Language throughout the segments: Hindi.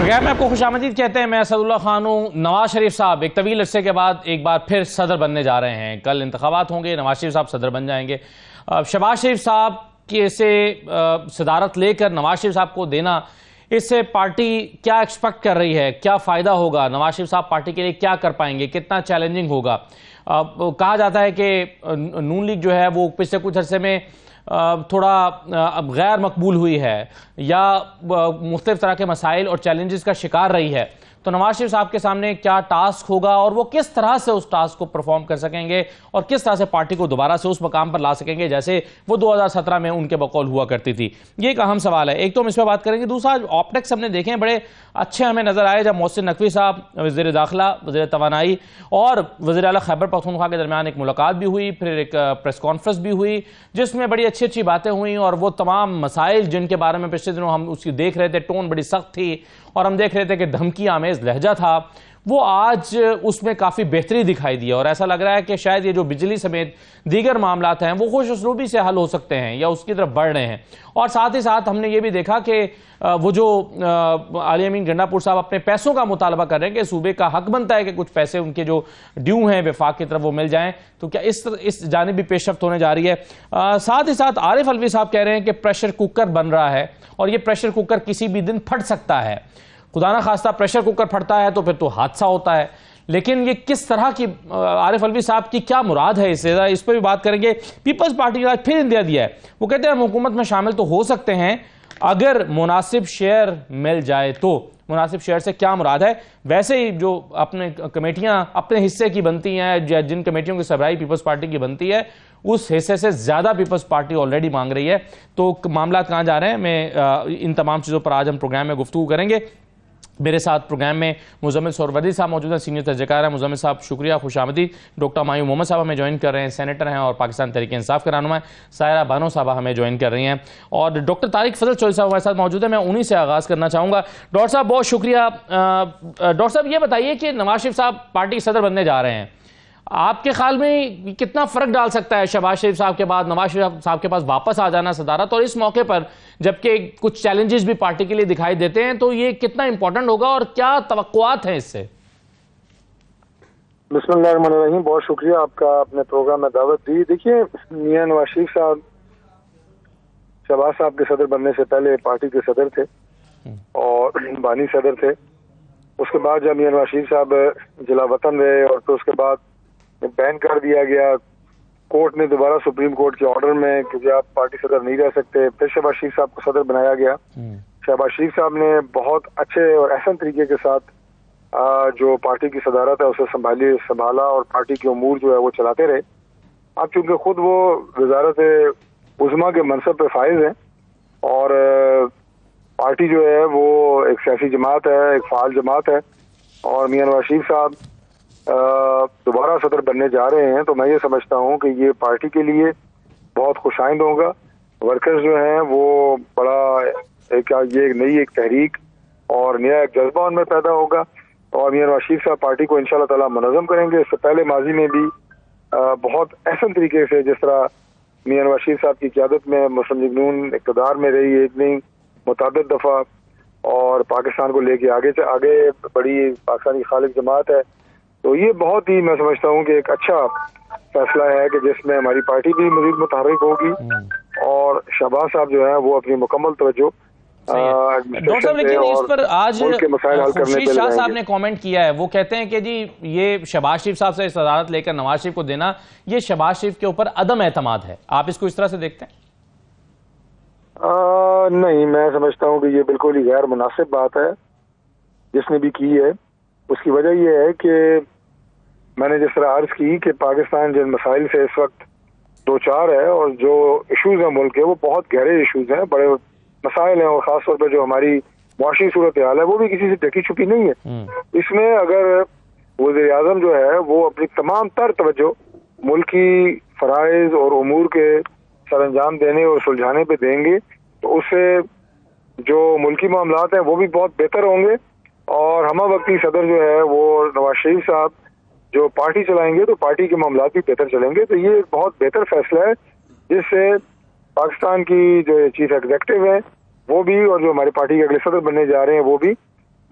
प्रोग्राम में आपको खुशामदीद कहते हैं। मैं असदुल्ला खान हूँ। नवाज शरीफ साहब एक तवील अरसे के बाद एक बार फिर सदर बनने जा रहे हैं। कल इंतखाबात होंगे, नवाज शरीफ साहब सदर बन जाएंगे। शहबाज शरीफ साहब के से सदारत लेकर नवाज शरीफ साहब को देना, इससे पार्टी क्या एक्सपेक्ट कर रही है, क्या फ़ायदा होगा, नवाज शरीफ साहब पार्टी के लिए क्या कर पाएंगे, कितना चैलेंजिंग होगा। कहा जाता है कि नून लीग जो है वो पिछले कुछ अरसे में थोड़ा गैर मकबूल हुई है या मुख्तलिफ तरह के मसाइल और चैलेंजेस का शिकार रही है। तो नवाज शरीफ साहब के सामने क्या टास्क होगा और वो किस तरह से उस टास्क को परफॉर्म कर सकेंगे और किस तरह से पार्टी को दोबारा से उस मकाम पर ला सकेंगे जैसे वो 2017 में उनके बकौल हुआ करती थी। ये एक अहम सवाल है। एक तो हम इस पर बात करेंगे। दूसरा, ऑप्टिक्स हमने देखे बड़े अच्छे हमें नजर आए जब मोहसिन नकवी साहब, वज़ीर दाखिला, वज़ीर तवानाई और वज़ीर आला खैबर पख्तूनख्वा के दरमियान एक मुलाकात भी हुई, फिर एक प्रेस कॉन्फ्रेंस भी हुई जिसमें बड़ी अच्छी अच्छी बातें हुई और वो तमाम मसाइल जिनके बारे में पिछले दिनों हम उसकी देख रहे थे, टोन बड़ी सख्त थी और हम देख रहे थे कि धमकी आमेज लहजा था, वो आज उसमें काफ़ी बेहतरी दिखाई दी और ऐसा लग रहा है कि शायद ये जो बिजली समेत दीगर मामलात हैं वो खुश उसलूबी से हल हो सकते हैं या उसकी तरफ बढ़ रहे हैं। और साथ ही साथ हमने ये भी देखा कि वो जो आली अमीन गंडापुर साहब अपने पैसों का मुतालबा कर रहे हैं कि सूबे का हक बनता है कि कुछ पैसे उनके जो ड्यू हैं वफाक की तरफ वो मिल जाएं, तो क्या इस जानिब भी पेशरफ्त होने जा रही है। साथ ही साथ आरिफ अलवी साहब कह रहे हैं कि प्रेशर कुकर बन रहा है और ये प्रेशर कुकर किसी भी दिन फट सकता है। खुदा ना खास्ता प्रेशर कुकर फटता है तो फिर तो हादसा होता है, लेकिन ये किस तरह की आरिफ अलवी साहब की क्या मुराद है इससे, इस पर भी बात करेंगे। पीपल्स पार्टी ने आज फिर इंदिया दिया है। वो कहते हैं हम हुकूमत में शामिल तो हो सकते हैं अगर मुनासिब शेयर मिल जाए तो। मुनासिब शेयर से क्या मुराद है? वैसे ही जो अपने कमेटियां अपने हिस्से की बनती हैं, जिन कमेटियों की सरबराही पीपल्स पार्टी की बनती है उस हिस्से से ज्यादा पीपल्स पार्टी ऑलरेडी मांग रही है। तो मामला कहां जा रहे हैं, मैं इन तमाम चीजों पर आज हम प्रोग्राम में गुफ्तगू करेंगे। मेरे साथ प्रोग्राम में मुजम्मिल सोहरवर्दी साहब मौजूद हैं, सीनियर तर्जकार हैं। मुजम्मिल साहब शुक्रिया, खुशामदीद। डॉक्टर मायूम मोहम्मद साहब हमें ज्वाइन कर रहे हैं, सेनेटर हैं और पाकिस्तान तहरीक इंसाफ के रहनुमा। सायरा बानो साहब हमें ज्वाइन कर रही हैं और डॉक्टर तारिक फजल चौधरी साहब हमारे साथ मौजूद है। मैं उन्हीं से आगाज़ करना चाहूँगा। डॉक्टर साहब बहुत शुक्रिया। डॉक्टर साहब ये बताइए कि नवाज शरीफ साहब पार्टी सदर बनने जा रहे हैं, आपके ख्याल में कितना फर्क डाल सकता है शहबाज शरीफ साहब के बाद नवाज शरीफ साहब के पास वापस आ जाना सदारत, और इस मौके पर जबकि कुछ चैलेंजेस भी पार्टी के लिए दिखाई देते हैं, तो ये कितना इंपॉर्टेंट होगा और क्या तवक्कुआत हैं इससे? बिस्मिल्लाहिर्रहमानिर्रहीम, बहुत शुक्रिया आपका अपने प्रोग्राम में दावत दी। देखिए, मियां नवाज शरीफ साहब शहबाज साहब के सदर बनने से पहले पार्टी के सदर थे और बानी सदर थे। उसके बाद जब मियां नवाज शरीफ साहब जिला वतन रहे और फिर उसके बाद बैन कर दिया गया कोर्ट ने दोबारा, सुप्रीम कोर्ट के ऑर्डर में, क्योंकि आप पार्टी सदर नहीं रह सकते, फिर शहबाज शरीफ साहब को सदर बनाया गया। शहबाज शरीफ साहब ने बहुत अच्छे और एहसन तरीके के साथ जो पार्टी की सदारत है उसे संभाला और पार्टी के उमूर जो है वो चलाते रहे। अब चूंकि खुद वो वजारत उज़्मा के मनसब पे फाइज हैं और पार्टी जो है वो एक सियासी जमात है, एक फाल जमात है और मियां नवाज शरीफ साहब दोबारा सदर बनने जा रहे हैं, तो मैं ये समझता हूँ कि ये पार्टी के लिए बहुत खुशाइंद होगा। वर्कर्स जो हैं वो बड़ा ये नई एक तहरीक और नया एक जज्बा उनमें पैदा होगा और मियां नवाज शरीफ साहब पार्टी को इंशाल्लाह ताला मुनज़्ज़म करेंगे। इससे पहले माजी में भी बहुत अहसन तरीके से, जिस तरह मियां नवाज शरीफ साहब की क़यादत में मुस्लिम लीग नून इक़्तिदार में रही, एक नहीं मुतअद्दिद दफ़ा, और पाकिस्तान को लेके आगे बड़ी पाकिस्तानी खालिद जमात है। तो ये बहुत ही, मैं समझता हूँ कि एक अच्छा फैसला है कि जिसमें हमारी पार्टी भी मज़ीद मुतहर्रिक होगी और शहबाज साहब जो है वो अपनी मुकम्मल तवज्जो डॉक्टर साहब, लेकिन इस पर आज खुर्शीद शाह साहब ने कमेंट किया है। वो कहते हैं कि जी ये शहबाज शरीफ साहब से सदारत लेकर नवाज शरीफ को देना, ये शहबाज शरीफ के ऊपर अदम एतमाद है। आप इसको इस तरह से देखते हैं? नहीं, मैं समझता हूँ कि ये बिल्कुल ही गैर मुनासिब बात है जिसने भी की है। उसकी वजह यह है कि मैंने जिस तरह अर्ज की कि पाकिस्तान जिन मसाइल से इस वक्त दो चार है और जो इशूज हैं मुल्क के, वो बहुत गहरे इशूज हैं, बड़े मसाइल हैं और ख़ासतौर पर जो हमारी मुआशी सूरत हाल है वो भी किसी से ढकी छुपी नहीं है। इसमें अगर वज़ीर आज़म जो है वो अपनी तमाम तर तवज्जो मुल्की फ़राइज़ और उमूर के सरअंजाम देने और सुलझाने पे देंगे तो उससे जो मुल्की मामलात हैं वो भी बहुत बेहतर होंगे और हमा वक्ती सदर जो है वो नवाज शरीफ साहब जो पार्टी चलाएंगे तो पार्टी के मामलात भी बेहतर चलेंगे। तो ये एक बहुत बेहतर फैसला है जिससे पाकिस्तान की जो चीफ एग्जीक्यूटिव है वो भी और जो हमारी पार्टी के अगले सदर बनने जा रहे हैं वो भी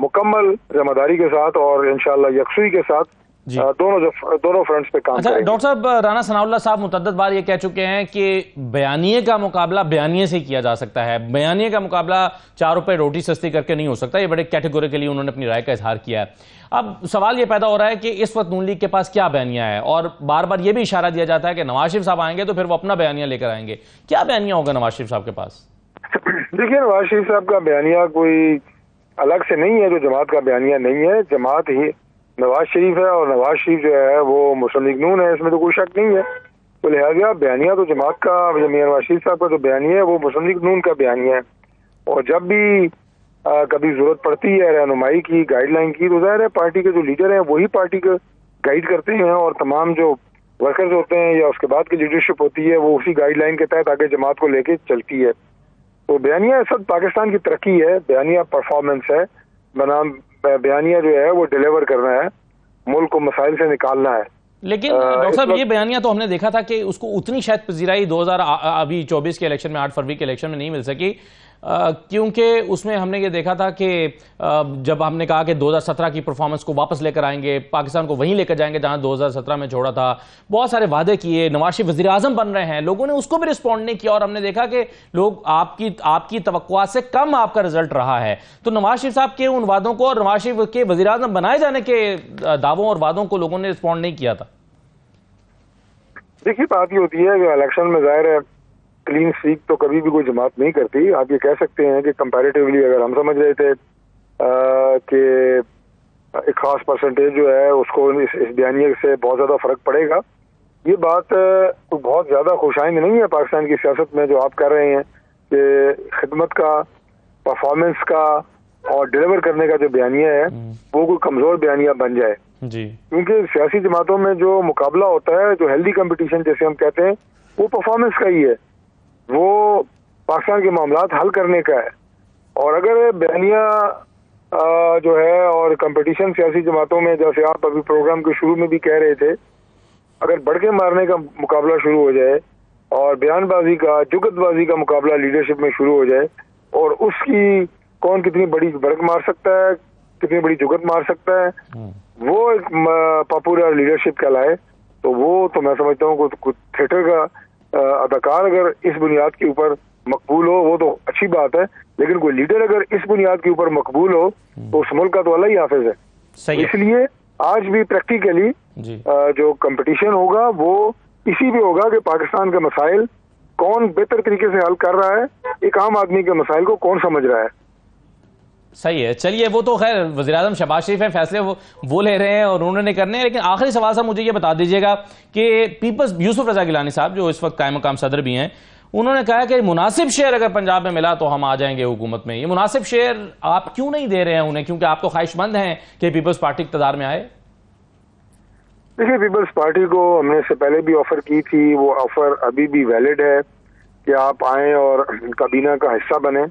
मुकम्मल जिम्मेदारी के साथ और इंशाअल्लाह यकसुई के साथ दोनों फ्रंट्स पे काम करेंगे। डॉक्टर साहब, राना सनाउल्लाह साहब मुतअद्दिद बार ये कह चुके हैं कि बयानिए का मुकाबला बयानिए से किया जा सकता है, बयानिए का मुकाबला 4 रुपए रोटी सस्ती करके नहीं हो सकता। ये बड़े कैटेगोरिकली उन्होंने अपनी राय का इजहार किया है। अब सवाल ये पैदा हो रहा है कि इस वक्त नून लीग के पास क्या बयानिया है, और बार बार ये भी इशारा दिया जाता है कि नवाज शरीफ साहब आएंगे तो फिर वो अपना बयानिया लेकर आएंगे। क्या बयानिया होगा नवाज शरीफ साहब के पास? देखिए, नवाज शरीफ साहब का बयानिया कोई अलग से नहीं है, जो जमात का बयानिया नहीं है। जमात ही नवाज शरीफ है और नवाज शरीफ जो है वो मुस्लिम लीग नून है, इसमें तो कोई शक नहीं है। तो लिहाजा बयानिया तो जमात का, मियां नवाज शरीफ साहब का जो बयानिया है वो मुस्लिम लीग नून का बयानिया है। और जब भी कभी जरूरत पड़ती है रहनुमाई की, गाइडलाइन की, तो जाहिर है पार्टी के जो लीडर हैं वही पार्टी को गाइड करते हैं, और तमाम जो वर्कर्स होते हैं या उसके बाद की लीडरशिप होती है वो उसी गाइडलाइन के तहत आगे जमात को लेके चलती है। तो बयानिया सब पाकिस्तान की तरक्की है, बयानिया परफॉर्मेंस है, बनाम बयानिया जो है वो डिलीवर करना है, मुल्क को मसाइल से निकालना है। लेकिन डॉक्टर साहब, ये बयानिया तो हमने देखा था कि उसको उतनी शायद पजीराई 2024 के इलेक्शन में, 8 फरवरी के इलेक्शन में नहीं मिल सकी, क्योंकि उसमें हमने ये देखा था कि जब हमने कहा कि 2017 की परफॉर्मेंस को वापस लेकर आएंगे, पाकिस्तान को वहीं लेकर जाएंगे जहां 2017 में छोड़ा था, बहुत सारे वादे किए, नवाज शरीफ वज़ीर आज़म बन रहे हैं, लोगों ने उसको भी रिस्पॉन्ड नहीं किया, और हमने देखा कि लोग आपकी तवक्कुआत से कम आपका रिजल्ट रहा है। तो नवाज शरीफ साहब के उन वादों को और नवाज शरीफ के वज़ीर आज़म बनाए जाने के दावों और वादों को लोगों ने रिस्पॉन्ड नहीं किया था। देखिए, बात ये होती है कि इलेक्शन में जाहिर है क्लीन स्वीप तो कभी भी कोई जमात नहीं करती। आप ये कह सकते हैं कि कंपैरेटिवली अगर हम समझ रहे थे कि एक खास परसेंटेज जो है उसको इस बयानिए से बहुत ज्यादा फर्क पड़ेगा, ये बात बहुत ज्यादा खुशाइंद नहीं है पाकिस्तान की सियासत में। जो आप कर रहे हैं कि खिदमत का, परफॉर्मेंस का और डिलीवर करने का जो बयानिया है वो कोई कमजोर बयानिया बन जाए जी। क्योंकि सियासी जमातों में जो मुकाबला होता है, जो हेल्दी कंपटीशन जैसे हम कहते हैं, वो परफॉर्मेंस का ही है, वो पाकिस्तान के मामलात हल करने का है। और अगर बयानिया जो है और कंपटीशन सियासी जमातों में, जैसे आप अभी प्रोग्राम के शुरू में भी कह रहे थे, अगर बढ़ के मारने का मुकाबला शुरू हो जाए और बयानबाजी का, जुगतबाजी का मुकाबला लीडरशिप में शुरू हो जाए, और उसकी कौन कितनी बड़ी बढ़क मार सकता है, कितनी बड़ी जुगत मार सकता है, वो एक पॉपुलर लीडरशिप कहलाए, तो वो तो मैं समझता हूँ कुछ थिएटर का अदाकार अगर इस बुनियाद के ऊपर मकबूल हो वो तो अच्छी बात है, लेकिन कोई लीडर अगर इस बुनियाद के ऊपर मकबूल हो तो उस मुल्क का तो अल्लाह ही हाफिज है। इसलिए आज भी प्रैक्टिकली जो कंपटीशन होगा वो इसी भी होगा कि पाकिस्तान के मसाइल कौन बेहतर तरीके से हल कर रहा है, एक आम आदमी के मसाइल को कौन समझ रहा है। सही है, चलिए, वो तो खैर वज़ीर-ए-आज़म शहबाज शरीफ है, फैसले वो ले रहे हैं और उन्होंने करने हैं। लेकिन आखिरी सवाल साहब मुझे ये बता दीजिएगा कि पीपल्स यूसुफ रजा गिलानी साहब जो इस वक्त कायम मकाम सदर भी हैं, उन्होंने कहा कि मुनासिब शेयर अगर पंजाब में मिला तो हम आ जाएंगे हुकूमत में। ये मुनासिब शेयर आप क्यों नहीं दे रहे हैं उन्हें, क्योंकि आप तो ख्वाहिशमंद हैं कि पीपल्स पार्टी इक़्तिदार में आए? देखिए, पीपल्स पार्टी को हमने इससे पहले भी ऑफर की थी, वो ऑफर अभी भी वैलिड है कि आप आए और काबीना का हिस्सा बने।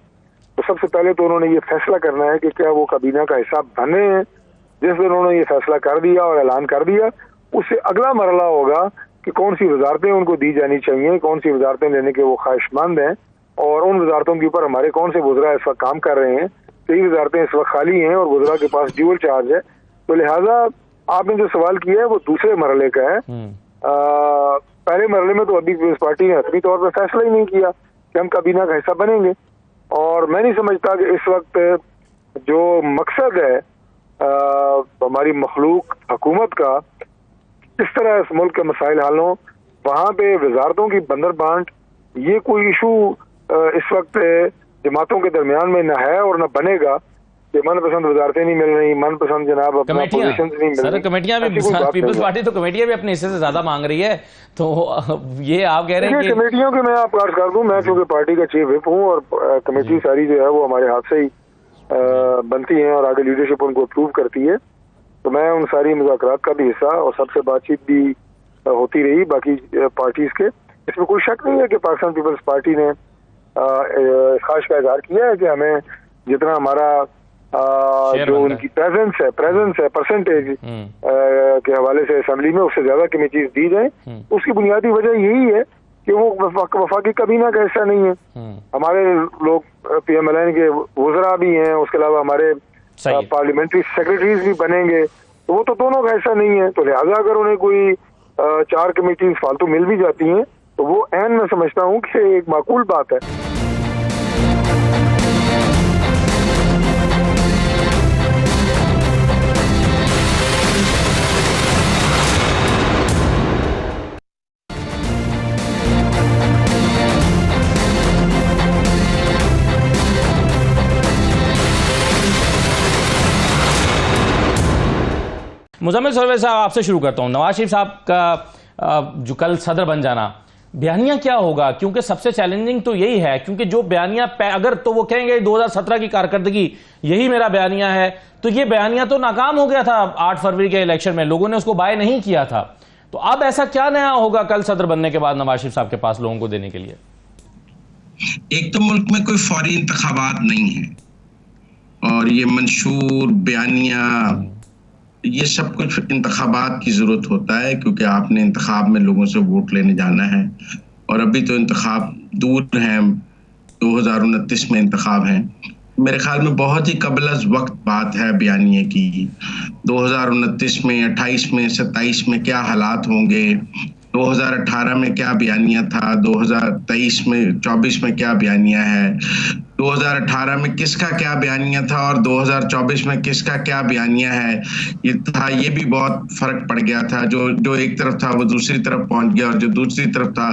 तो सबसे पहले तो उन्होंने ये फैसला करना है कि क्या वो काबीना का हिस्सा बन रहे हैं। जिस दिन उन्होंने ये फैसला कर दिया और ऐलान कर दिया, उससे अगला मरला होगा कि कौन सी वजारतें उनको दी जानी चाहिए, कौन सी वजारतें लेने के वो ख्वाहिशमंद हैं, और उन वजारतों के ऊपर हमारे कौन से वज़रा इस वक्त काम कर रहे हैं। कई वजारतें इस वक्त खाली हैं और वज़रा के पास ड्यूअल चार्ज है। तो लिहाजा आपने जो सवाल किया है वो दूसरे मरले का है। पहले मरले में तो अभी पीपल्स पार्टी ने हतमी तौर पर फैसला ही नहीं किया कि हम काबीना का हिस्सा बनेंगे, और मैं नहीं समझता कि इस वक्त जो मकसद है हमारी मखलूक हुकूमत का, किस तरह इस मुल्क के मसाइल हल हों, वहाँ पे वजारतों की बंदर बांट, ये कोई इशू इस वक्त जमातों के दरमियान में न है और न बनेगा कि मनपसंद वजारतें नहीं मिल रही, मनपसंद जनाब अपना पोजीशन नहीं मिल रही। कमेटियां भी, पीपल्स पार्टी तो कमेटियां भी अपने हिस्से से ज्यादा मांग रही है, तो ये आप कह रहे हैं कि कमेटियों के मैं आपको अर्ज कर दूं, मैं चूंकि पार्टी का चीफ व्हिप हूँ और कमेटी सारी जो है वो हमारे हाथ से ही बनती है और आगे लीडरशिप उनको अप्रूव करती है, तो मैं उन सारी मुज़ाकरात का भी हिस्सा और सबसे बातचीत भी होती रही बाकी पार्टीज के। इसमें कोई शक नहीं है कि पाकिस्तान पीपल्स पार्टी ने ख्वाहिश का इजहार किया है कि हमें जितना हमारा जो उनकी प्रेजेंस है परसेंटेज के हवाले से असेंबली में उससे ज्यादा कमेटीज दी जाए। उसकी बुनियादी वजह यही है कि वो वफाकी काबीना का हिस्सा नहीं है। हमारे लोग PMLN के वज़रा भी हैं, उसके अलावा हमारे पार्लियामेंट्री सेक्रेटरीज भी बनेंगे, तो वो तो दोनों का ऐसा नहीं है। तो लिहाजा अगर उन्हें कोई 4 कमेटीज फालतू मिल भी जाती हैं तो वो ऐन मैं समझता हूँ कि एक माकूल बात है। मुजम्मिल सरवर साहब, आपसे शुरू करता हूं। नवाज शरीफ साहब का जो कल सदर बन जाना, बयानिया क्या होगा? क्योंकि सबसे चैलेंजिंग तो यही है, क्योंकि जो बयानिया अगर तो वो कहेंगे 2017 की कारकर्दगी यही मेरा बयानिया है, तो ये बयानिया तो नाकाम हो गया था 8 फरवरी के इलेक्शन में, लोगों ने उसको बाय नहीं किया था। तो अब ऐसा क्या नया होगा कल सदर बनने के बाद नवाज शरीफ साहब के पास लोगों को देने के लिए? एक तो मुल्क में कोई फौरी इंतखाबात नहीं है, और ये मंशूर बयानिया ये सब कुछ इंतखाबात की जरूरत होता है, क्योंकि आपने इंतखाब में लोगों से वोट लेने जाना है, और अभी तो इंतखाब दूर हैं, 2029 में इंतखाब हैं। मेरे ख्याल में बहुत ही कबल अज़ वक्त बात है बयानिए की। 2029 में, 28 में, 27 में क्या हालात होंगे, 2018 में क्या बयानिया था, 2023 में, 24 में क्या बयानिया है, 2018 में किसका क्या बयानिया था और 2024 में किसका क्या बयानिया है, ये भी बहुत फर्क पड़ गया था। जो एक तरफ था वो दूसरी तरफ पहुंच गया, और जो दूसरी तरफ था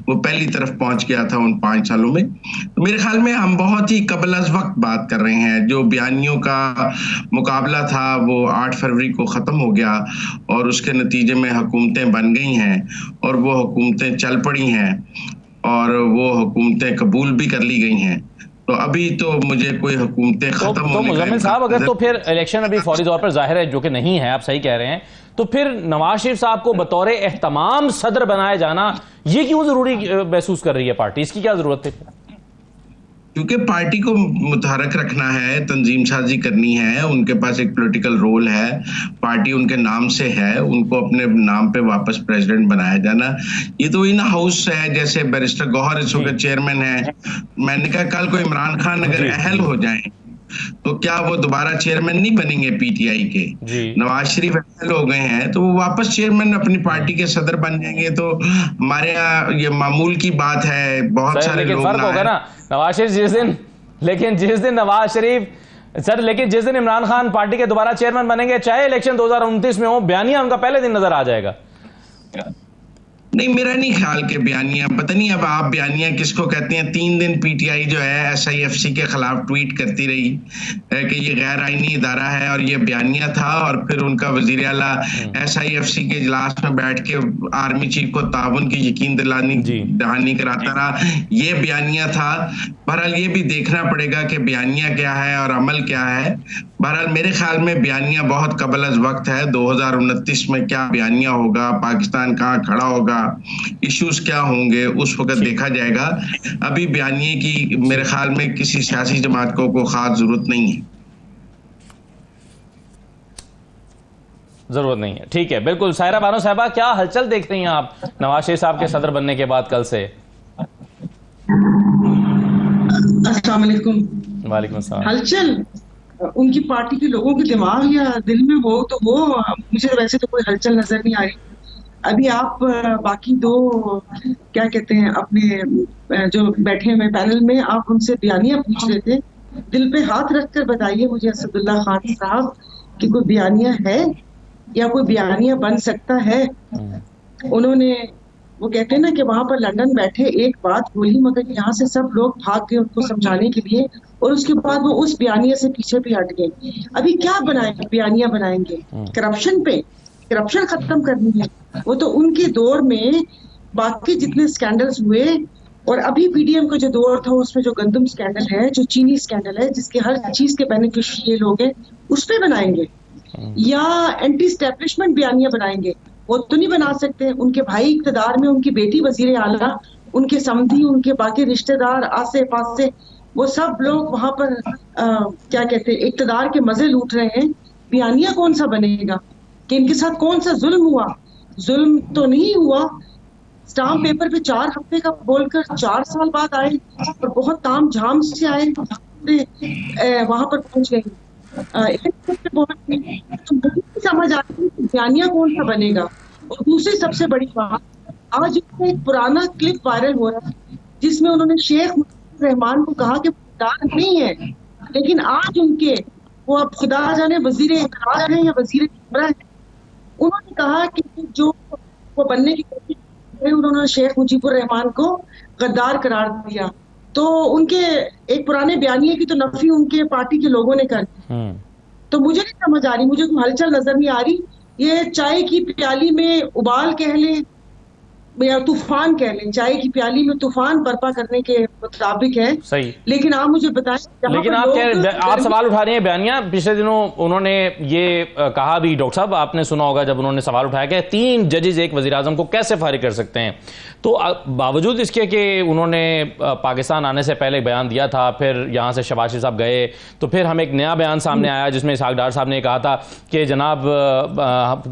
वो पहली तरफ पहुंच गया था उन 5 सालों में। तो मेरे ख्याल में हम बहुत ही कबल अज़ वक्त बात कर रहे हैं। जो बयानियों का मुकाबला था वो 8 फरवरी को ख़त्म हो गया, और उसके नतीजे में हुकूमतें बन गई हैं, और वो हुकूमतें चल पड़ी हैं, और वो हुकूमतें कबूल भी कर ली गई हैं। तो अभी तो मुझे कोई हुकूमतें खत्म होने तो मुजम्मिल साहब, अगर तो फिर इलेक्शन अभी फौरी तौर पर जाहिर है जो कि नहीं है, आप सही कह रहे हैं, तो फिर नवाज शरीफ साहब को बतौर एहतमाम सदर बनाया जाना ये क्यों जरूरी महसूस कर रही है पार्टी? इसकी क्या जरूरत थी? क्योंकि पार्टी को मुतहरक रखना है, तंजीम साजी करनी है, उनके पास एक पॉलिटिकल रोल है, पार्टी उनके नाम से है, उनको अपने नाम पे वापस प्रेसिडेंट बनाया जाना। ये तो इन हाउस है, जैसे बैरिस्टर गौहर इस वक्त चेयरमैन है। मैंने कहा कल को इमरान खान अगर अहल हो जाए तो क्या वो दोबारा चेयरमैन नहीं बनेंगे पीटीआई के? नवाज शरीफ अहल हो गए हैं तो वो वापस चेयरमैन अपनी पार्टी के सदर बन जाएंगे। तो हमारे यहाँ ये मामूल की बात है। बहुत सारे लोग फर्क होगा ना नवाज शरीफ जिस दिन नवाज शरीफ सर, लेकिन जिस दिन इमरान खान पार्टी के दोबारा चेयरमैन बनेंगे, चाहे इलेक्शन 2029 में हो, बयानिया उनका पहले दिन नजर आ जाएगा। नहीं, मेरा नहीं ख्याल के बयानिया, पता नहीं अब आप बयानिया किसको कहते हैं। 3 दिन पीटीआई जो है SIFC के खिलाफ ट्वीट करती रही कि ये गैर आईनी इदारा है, और ये बयानिया था, और फिर उनका वजीर आला SIFC के इजलास में बैठ के आर्मी चीफ को ताउन की यकीन दहानी कराता रहा, ये बयानिया था। बहरहाल ये भी देखना पड़ेगा कि बयानिया क्या है और अमल क्या है। बहरहाल मेरे ख्याल में बयानिया बहुत कबल अज़ वक्त है। 2029 में क्या बयानिया होगा, पाकिस्तान कहाँ खड़ा होगा, इश्यूज क्या होंगे, उस वक्त देखा जाएगा। अभी बयानिए की मेरे ख्याल में किसी सियासी जमात को खास जरूरत नहीं है। जरूरत नहीं है, ठीक है, बिल्कुल। सायरा बानो साहबा, क्या हलचल देख रही हैं आप नवाज शरीफ साहब के सदर बनने के बाद कल से? अस्सलाम वालेकुम। वालेकुम अस्सलाम। हलचल उनकी पार्टी के लोगों के दिमाग या दिल में हो तो वो, मुझे वैसे तो कोई हलचल नजर नहीं आ रही। अभी आप बाकी 2 क्या कहते हैं अपने जो बैठे हुए पैनल में, आप उनसे बयानिया पूछ रहे थे। दिल पे हाथ रखकर बताइए मुझे असदुल्ला खान साहब कि कोई बयानिया है या कोई बयानिया बन सकता है? उन्होंने, वो कहते हैं ना कि वहां पर लंदन बैठे एक बात बोली, मगर यहाँ से सब लोग भाग गए उनको समझाने के लिए, और उसके बाद वो उस बयानिया से पीछे भी हट गए। अभी क्या बनाएंगे? बयानिया बनाएंगे करप्शन पे, करप्शन खत्म करनी है। वो तो उनके दौर में बाकी जितने स्कैंडल्स हुए, और अभी पीडीएम का जो दौर था उसमें जो गंदम स्कैंडल है, जो चीनी स्कैंडल है, जिसके हर चीज के बेनिफिशियरी ये लोग हैं, उस पे बनाएंगे या एंटी स्टैब्लिशमेंट बयानिया बनाएंगे? वो तो नहीं बना सकते। उनके भाई इक्तदार में, उनकी बेटी वजीर आला, उनके समधी, उनके बाकी रिश्तेदार आसे पास से, वो सब लोग वहां पर क्या कहते हैं इक्तदार के मजे लूट रहे हैं। बयानिया कौन सा बनेगा कि इनके साथ कौन सा जुल्म हुआ? जुल्म तो नहीं हुआ। स्टाम्प पेपर पे 4 हफ्ते का बोलकर 4 साल बाद आए, और बहुत ताम झाम से आए, वहां पर पहुंच गए। इलेक्शन पे बहुत तो मुझे नहीं समझ आता है कि बयानिया कौन सा बनेगा। और दूसरी सबसे बड़ी बात, आज एक पुराना क्लिप वायरल हो रहा है जिसमें उन्होंने शेख मुजीबुर रहमान को कहा कि खुदा नहीं है, लेकिन आज उनके वो अब खुदा जाने वजीर इकरार है या वजीर इमरा है, उन्होंने कहा कि जो वो बनने की कोशिश कर रहे हैं, उन्होंने शेख मुजीबुर रहमान को गद्दार करार दिया। तो उनके एक पुराने बयानिए की तो नफी उनके पार्टी के लोगों ने कर दी। तो मुझे नहीं समझ आ रही, मुझे कोई हलचल नजर नहीं आ रही। ये चाय की प्याली में उबाल कह लें या तूफान कह लें, चाय की प्याली में तूफान बर्पा करने के मुताबिक है। सही। लेकिन आप मुझे बताएं, लेकिन आप सवाल उठा रही हैं बयानिया, पिछले दिनों उन्होंने ये कहा भी, डॉक्टर साहब आपने सुना होगा जब उन्होंने सवाल उठाया कि 3 जजेस एक वजीर आजम को कैसे फारिग कर सकते हैं। तो बावजूद इसके कि उन्होंने पाकिस्तान आने से पहले बयान दिया था, फिर यहाँ से शहबाज शरीफ साहब गए, तो फिर हम एक नया बयान सामने आया जिसमें इसहाक डार साहब ने कहा था कि जनाब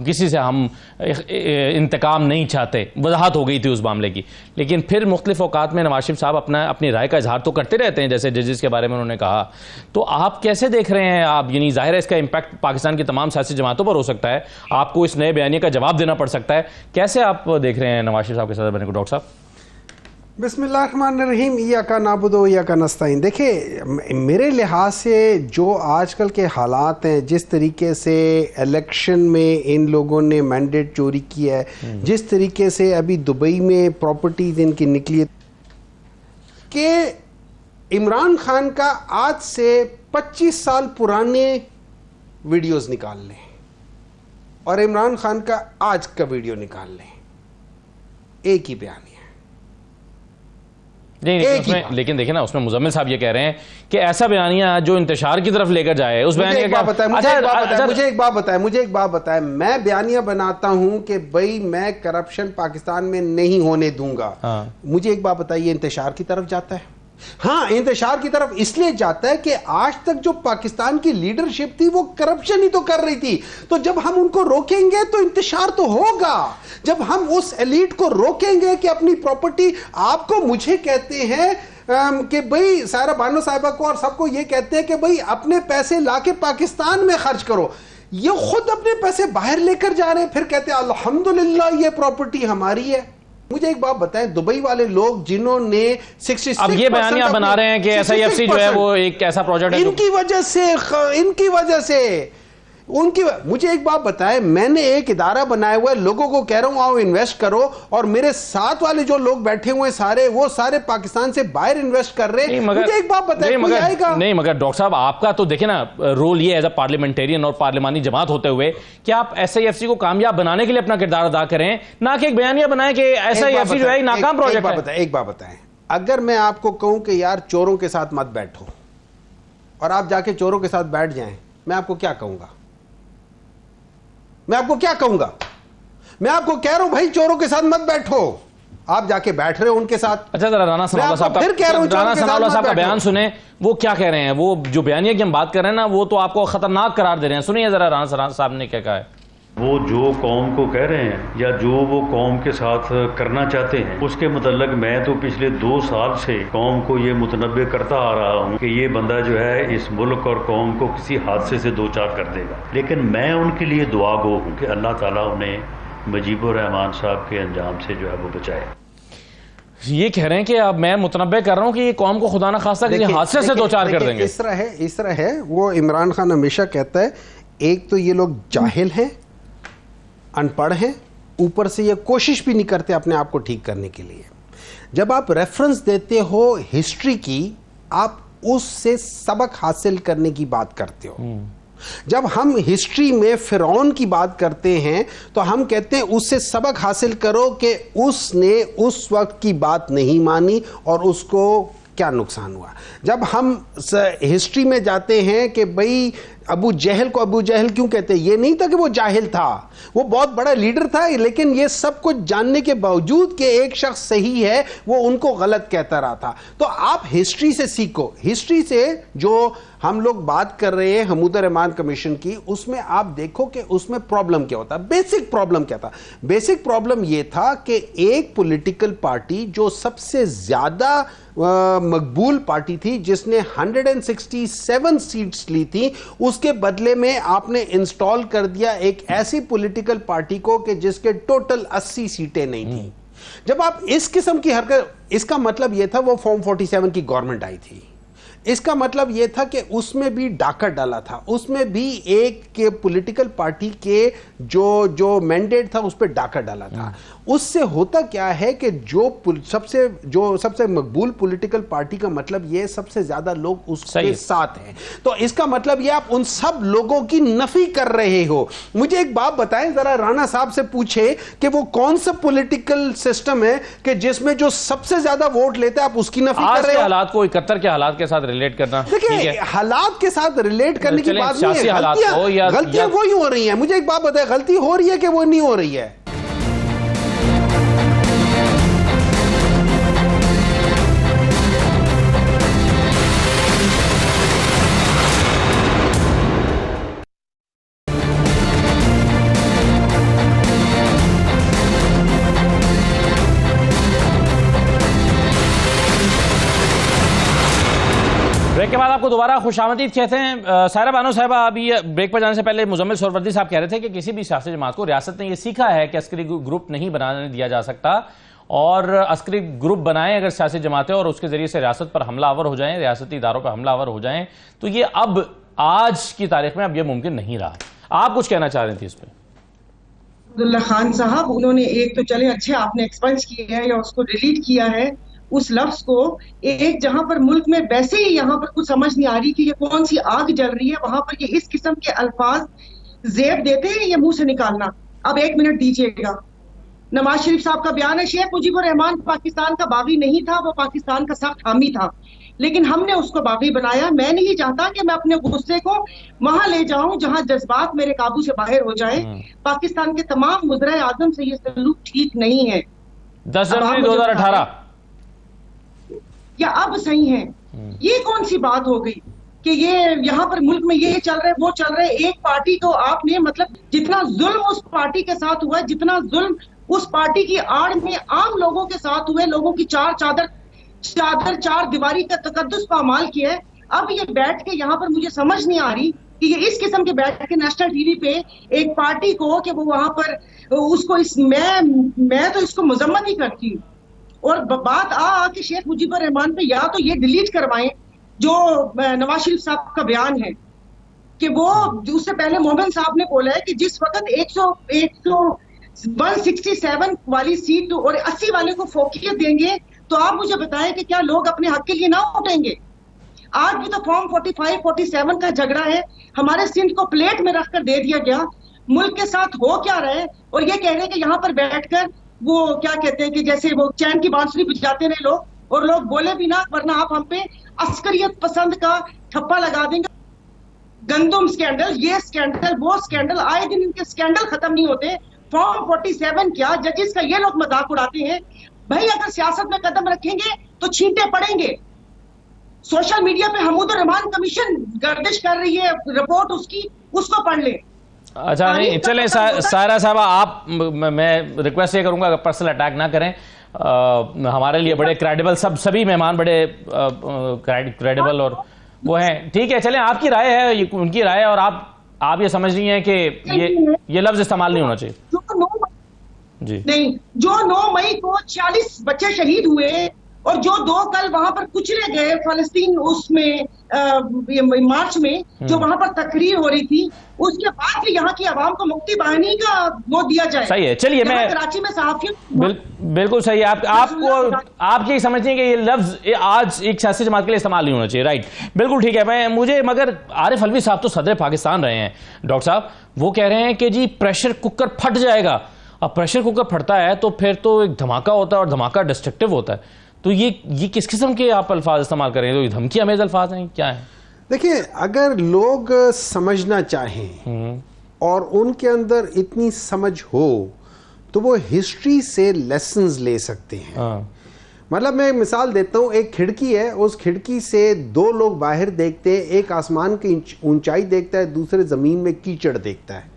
किसी से हम इंतकाम नहीं चाहते, वजाहत हो गई थी उस मामले की। लेकिन फिर मुख्तलिफ औकात में नवाज शरीफ साहब अपनी राय का इजहार तो करते रहते हैं, जैसे जजेस के बारे में उन्होंने कहा। तो आप कैसे देख रहे हैं, आप यानी जाहिर है इसका इम्पैक्ट पाकिस्तान की तमाम सियासी जमातों पर हो सकता है, आपको इस नए बयानिए का जवाब देना पड़ सकता है, कैसे आप देख रहे हैं नवाज शरीफ साहब के सदर बनने को? डॉक्टर साहब बिस्मिल्लाहिर्रहमानिर्रहीम, इय्याका नाबुदु व इय्याका नस्तईन। देखिए, मेरे लिहाज से जो आजकल के हालात हैं, जिस तरीके से इलेक्शन में इन लोगों ने मैंडेट चोरी किया है, जिस तरीके से अभी दुबई में प्रॉपर्टीज इनकी निकली है, कि इमरान खान का आज से 25 साल पुराने वीडियोस निकाल लें और इमरान खान का आज का वीडियो निकाल लें, एक ही बयान है। लेकिन देखिए ना, उसमें मुजम्मिल साहब ये कह रहे हैं कि ऐसा बयानिया जो इंतशार की तरफ लेकर जाए, उस बयानिया का मुझे एक बात बताए, मैं बयानिया बनाता हूं कि भाई मैं करप्शन पाकिस्तान में नहीं होने दूंगा। मुझे एक बात बताइए, इंतशार की तरफ जाता है? हाँ, इंतशार की तरफ इसलिए जाता है कि आज तक जो पाकिस्तान की लीडरशिप थी वो करप्शन ही तो कर रही थी। तो जब हम उनको रोकेंगे तो इंतशार तो होगा। जब हम उस एलीट को रोकेंगे कि अपनी प्रॉपर्टी, आपको मुझे कहते हैं कि भाई सारा बानो साहिबा को और सबको ये कहते हैं कि भाई अपने पैसे लाके पाकिस्तान में खर्च करो, ये खुद अपने पैसे बाहर लेकर जा रहे हैं, फिर कहते हैं अल्हम्दुलिल्लाह ये प्रॉपर्टी हमारी है। मुझे एक बात बताएं, दुबई वाले लोग जिन्होंने 66 अब ये बयानिया बना रहे हैं कि SIFC जो है वो एक ऐसा प्रोजेक्ट है, इनकी वजह से मुझे एक बात बताएं, मैंने एक इदारा बनाया हुआ है, लोगों को कह रहा हूं आओ इन्वेस्ट करो, और मेरे साथ वाले जो लोग बैठे हुए हैं वो सारे पाकिस्तान से बाहर इन्वेस्ट कर रहे हैं। मुझे एक बात बताएं, कोई आएगा? नहीं, मगर डॉक्टर साहब आपका तो देखे ना रोल ये एज अ पार्लियामेंटेरियन और पार्लिमानी जमात होते हुए कि आप SIFC को कामयाब बनाने के लिए अपना किरदार अदा करें, ना कि एक बयानिया बनाए कि SIFC जो है नाकाम प्रोजेक्ट है। एक बात बताएं, अगर मैं आपको कहूं कि यार चोरों के साथ मत बैठो और आप जाके चोरों के साथ बैठ जाएं, मैं आपको क्या कहूंगा? मैं आपको कह रहा हूं भाई चोरों के साथ मत बैठो, आप जाके बैठ रहे हो उनके साथ। अच्छा, जरा राना सनाउल्लाह साहब का बयान सुने, वो क्या कह रहे हैं? वो जो बयानिया की हम बात कर रहे हैं ना, वो तो आपको खतरनाक करार दे रहे हैं। सुनिए जरा राना साहब ने क्या कहा है। वो जो कौम को कह रहे हैं या जो वो कौम के साथ करना चाहते हैं, उसके मतलब मैं तो पिछले 2 साल से कौम को ये मुतनब्बे करता आ रहा हूँ कि ये बंदा जो है इस मुल्क और कौम को किसी हादसे से 2-4 कर देगा। लेकिन मैं उनके लिए दुआ गो हूँ कि अल्लाह ताला उन्हें मुजीबुर रहमान साहब के अंजाम से जो है वो बचाए। ये कह रहे हैं कि अब मैं मुतनब्बे कर रहा हूँ कि ये कौम को खुदा ना खास्ता किसी हादसे से 2-4 कर देंगे। इस तरह है, वो इमरान खान हमेशा कहता है, एक तो ये लोग जाहिल हैं, अनपढ़ हैं, ऊपर से ये कोशिश भी नहीं करते अपने आप को ठीक करने के लिए। जब आप रेफरेंस देते हो हिस्ट्री की, आप उससे सबक हासिल करने की बात करते हो। जब हम हिस्ट्री में फिरौन की बात करते हैं तो हम कहते हैं उससे सबक हासिल करो कि उसने उस वक्त की बात नहीं मानी और उसको क्या नुकसान हुआ। जब हम हिस्ट्री में जाते हैं कि भाई अबू जहल को अबू जहल क्यों कहते हैं, ये नहीं था कि वो जाहिल था, वो बहुत बड़ा लीडर था, लेकिन ये सब कुछ जानने के बावजूद कि एक शख्स सही है वो उनको गलत कहता रहा था। तो आप हिस्ट्री से सीखो। हिस्ट्री से जो हम लोग बात कर रहे हैं हमूद रहमान कमीशन की, उसमें आप देखो कि उसमें प्रॉब्लम क्या होता है। बेसिक प्रॉब्लम क्या था? बेसिक प्रॉब्लम ये था कि एक पॉलिटिकल पार्टी जो सबसे ज्यादा मकबूल पार्टी थी, जिसने 167 सीट्स ली थी, उसके बदले में आपने इंस्टॉल कर दिया एक ऐसी पॉलिटिकल पार्टी को कि जिसके टोटल 80 सीटें नहीं थी। जब आप इस किस्म की हरकत, इसका मतलब यह था वो फॉर्म 47 की गवर्नमेंट आई थी, इसका मतलब यह था कि उसमें भी डाका डाला था, उसमें भी एक के पॉलिटिकल पार्टी के जो मैंडेट था उस पर डाका डाला था। उससे होता क्या है कि जो सबसे मकबूल पॉलिटिकल पार्टी का मतलब ये सबसे ज्यादा लोग उसके साथ हैं, तो इसका मतलब ये आप उन सब लोगों की नफी कर रहे हो। मुझे एक बात बताएं, जरा राणा साहब से पूछे कि वो कौन सा पॉलिटिकल सिस्टम है कि जिसमें जो सबसे ज्यादा वोट लेता है आप उसकी नफी कर रहे हो। हालात को 71 के हालात के साथ रिलेट करना, देखिए हालात के साथ रिलेट करने की बात नहीं है, गलतियां वही हो रही हैं। मुझे एक बात बताएं, गलती हो रही है कि वो नहीं हो रही है? ब्रेक के बाद आपको दोबारा खुशामदीद कहते हैं। सायरा बानो साहबा, अभी ब्रेक पर जाने से पहले मुजम्मिल सोहरवर्दी साहब कह रहे थे कि किसी भी सियासी जमात को रियासत ने यह सीखा है कि अस्करी ग्रुप नहीं बनाने दिया जा सकता, और अस्करी ग्रुप बनाएं अगर सियासी जमातें और उसके जरिए से रियासत पर हमलावर हो जाएं, रियासती इदारों पर हमलावर हो जाएं, तो ये अब आज की तारीख में अब यह मुमकिन नहीं रहा। आप कुछ कहना चाह रहे थे इस पर? अब्दुल्ला खान साहब, उन्होंने एक तो चले अच्छे आपने एक्सपंज किया है या उसको डिलीट किया है उस लफ्ज को, एक जहां पर मुल्क में वैसे ही यहाँ पर कुछ समझ नहीं आ रही कि ये कौन सी आग जल रही है, वहां पर ये इस किस्म के अल्फाज जेब देते हैं ये मुंह से निकालना। अब 1 मिनट दीजिएगा। नवाज शरीफ साहब का बयान है, शेख मुजीबुर रहमान पाकिस्तान का बागी नहीं था, वो पाकिस्तान का सख्त हामी था, लेकिन हमने उसको बागी बनाया। मैं नहीं चाहता कि मैं अपने गुस्से को वहां ले जाऊं जहां जज्बात मेरे काबू से बाहर हो जाए। पाकिस्तान के तमाम मुजरे आजम से ये सलूक ठीक नहीं है। 10 जनवरी 2018 या अब सही है? ये कौन सी बात हो गई कि ये यहाँ पर मुल्क में ये चल रहा है वो चल रहा है। एक पार्टी को आपने, मतलब जितना जुल्म उस पार्टी के साथ हुआ है, जितना जुल्म उस पार्टी की आड़ में आम लोगों के साथ हुए, लोगों की चार दीवारी का तकद्दुस पामाल किया है। अब ये बैठ के यहाँ पर मुझे समझ नहीं आ रही कि ये इस किस्म के बैठ के नेशनल टीवी पे एक पार्टी को कि वो वहां पर उसको मैं तो इसको मजम्मत ही करती हूँ। और बात कि शेख मुजीबुर रहमान पे या तो ये डिलीट करवाएं जो नवाज शरीफ साहब का बयान है कि वो, उससे पहले मोमिन साहब ने बोला है कि जिस वक्त 167 वाली सीट और 80 वाले को फोकियत देंगे, तो आप मुझे बताएं कि क्या लोग अपने हक के लिए ना उठेंगे? आज भी तो फॉर्म 45, 47 का झगड़ा है, हमारे सिंध को प्लेट में रखकर दे दिया गया। मुल्क के साथ हो क्या रहा है? और ये कह रहे हैं कि यहाँ पर बैठकर वो क्या कहते हैं कि जैसे वो चैन की बांसुरी बजाते रहे लोग, और लोग बोले भी ना, वरना आप हम पे अस्करियत पसंद का ठप्पा लगा देंगे। गंदुम स्कैंडल, ये स्कैंडल, वो स्कैंडल, आए दिन इनके स्कैंडल खत्म नहीं होते। फॉर्म 47 क्या, जजिस का ये लोग मजाक उड़ाते हैं। भाई अगर सियासत में कदम रखेंगे तो छींटे पड़ेंगे। सोशल मीडिया पे हमूदुर रहमान कमीशन गर्दिश कर रही है, रिपोर्ट उसकी, उसको पढ़ ले। अच्छा नहीं, चले सायरा साहबा, आप, मैं रिक्वेस्ट ये करूंगा पर्सनल अटैक ना करें। हमारे लिए बड़े क्रेडिबल सभी मेहमान बड़े क्रेडिबल और वो हैं, ठीक है। चलें, आपकी राय है, उनकी राय है, और आप ये समझ रही हैं कि ये लफ्ज इस्तेमाल नहीं होना चाहिए जी। नहीं, जो 9 मई को 40 बच्चे शहीद हुए और जो 2 कल वहां पर कुचले गए फलस्तीन, उसमें मार्च में जो वहां पर तकरीर हो रही थी, उसके बाद भी यहाँ की आवाम को मुक्ति बाहिनी का वो दिया जाए। सही है, चलिए, मैं कराची में सहाफियों बिल्कुल सही है। आप ये समझती हैं कि ये लफ्ज आज एक सियासी जमात के लिए इस्तेमाल नहीं होना चाहिए, राइट? बिल्कुल ठीक है। मगर आरिफ अलवी साहब तो सदर पाकिस्तान रहे हैं डॉक्टर साहब, वो कह रहे हैं कि जी प्रेशर कुकर फट जाएगा। अब प्रेशर कुकर फटता है तो फिर तो एक धमाका होता है, और धमाका डिस्ट्रक्टिव होता है। तो ये किस किस्म के आप अल्फाज इस्तेमाल करें? तो ये धमकी अमेज अल्फाज हैं, क्या है? देखिए, अगर लोग समझना चाहें और उनके अंदर इतनी समझ हो तो वो हिस्ट्री से लेसन्स ले सकते हैं। मतलब मैं एक मिसाल देता हूँ, एक खिड़की है, उस खिड़की से 2 लोग बाहर देखते हैं, एक आसमान की ऊंचाई देखता है, दूसरे ज़मीन में कीचड़ देखता है।